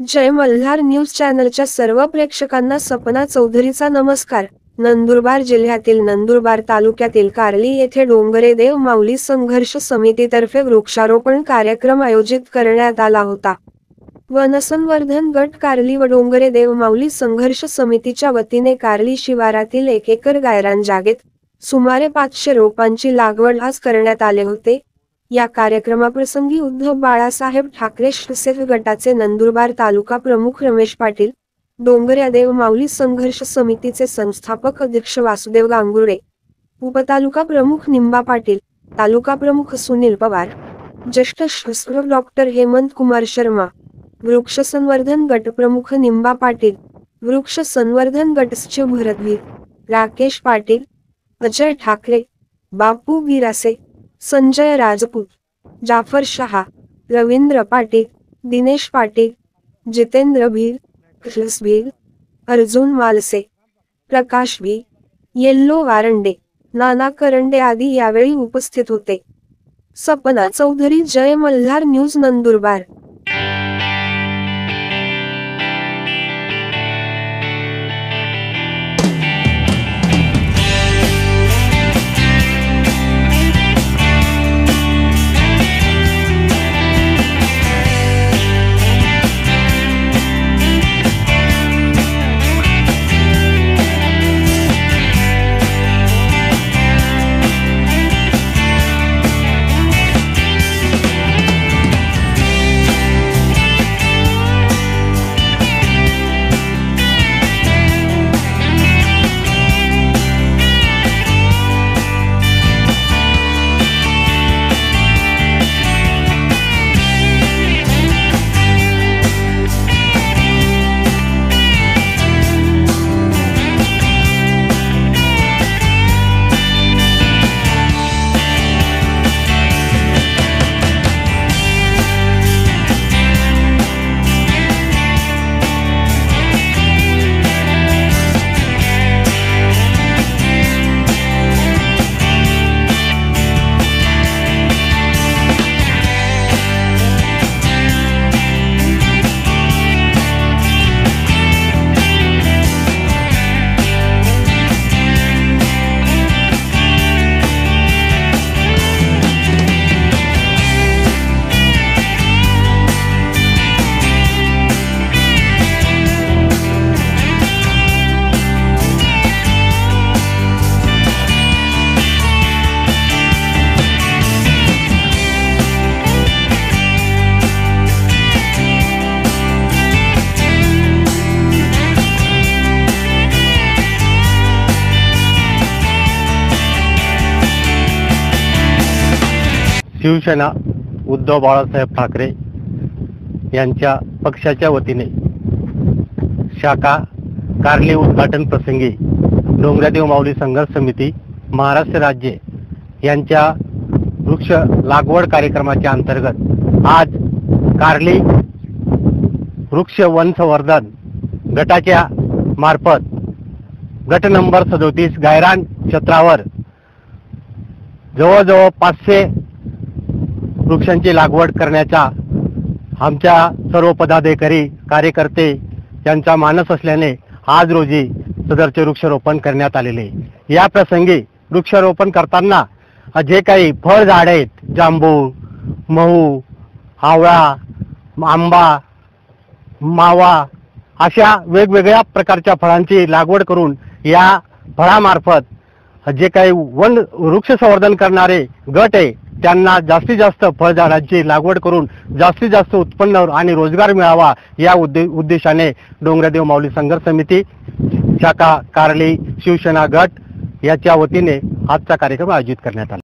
जय Malhar news चॅनलच्या सर्व प्रेक्षकांना सपना चौधरीचा नमस्कार। नंदुरबार जिल्ह्यातील नंदुरबार तालुक्यातील कारली येथे डोंगरे देव माऊली संघर्ष समितीतर्फे वृक्षारोपण कार्यक्रम आयोजित करण्यात आला होता। वनसंवर्धन गट कारली व डोंगरे देव माऊली संघर्ष समितीच्या वतीने कारली शिवारातील 1 एकर गायरान जागेत सुमारे 500 रोपांची लागवड आज करण्यात आले होते। या कार्यक्रमाप्रसंगी उद्धव बाळासाहेब ठाकरे शिवसेना गटाचे नंदुरबार तालुका प्रमुख रमेश पाटील, डोंगरे देव माऊली संघर्ष समितीचे संस्थापक अध्यक्ष वासुदेव गांगुर्डे, उपतालुका प्रमुख निंबा पाटील, तालुका प्रमुख सुनील पवार, ज्येष्ठ शास्त्रज्ञ डॉक्टर हेमंत कुमार शर्मा, वृक्ष संवर्धन गट प्रमुख निंबा पाटील, वृक्ष संवर्धन गट सचिव भरतवीर, राकेश पाटील, अजय ठाकरे, बापू गिरासे, संजय राजपूत, जाफर शहा, रवींद्र पाटील, दिनेश पाटील, जितेंद्र भील, कृष्ण भील, अर्जुन मालसे, प्रकाश भी, येल्लो वारंडे, नाना करंडे आदी यावेळी उपस्थित होते। सपना चौधरी, जय मल्हार न्यूज, नंदुरबार। शिवसेना उद्धव बाळासाहेब ठाकरे यांच्या पक्षाच्या वतीने शाखा कारली उद्घाटन प्रसंगी डोंगरेदेव माऊली संघर्ष समिती महाराष्ट्र राज्य यांच्या वृक्ष लागवड कार्यक्रमाच्या अंतर्गत आज कारली वृक्ष वन संवर्धन गटाच्या मार्फत गट नंबर 37 गायरान क्षेत्रावर जवळजवळ 500 वृक्षांची लागवड करण्याचा आमच्या सर्व पदाधिकारी कार्यकर्ते यांचा मानस असल्याने आज रोजी सदरचे वृक्षारोपण करण्यात आलेले। या प्रसंगी वृक्षारोपण करताना जे काही फळ झाडे आहेत, जांभूळ, महू, आवळा, आंबा, मावा अशा वेगवेगळ्या प्रकारच्या फळांची लागवड करून या फळामार्फत जे काही वन वृक्ष संवर्धन करणारे गट आहे त्यांना जास्तीत जास्त फळझाडांची लागवड करून जास्तीत जास्त उत्पन्न आणि रोजगार मिळावा या उद्देशाने डोंगरेदेव माऊली संघर्ष समिती शाखा कारली शिवसेना गट याच्या वतीने आजचा कार्यक्रम आयोजित करण्यात आला।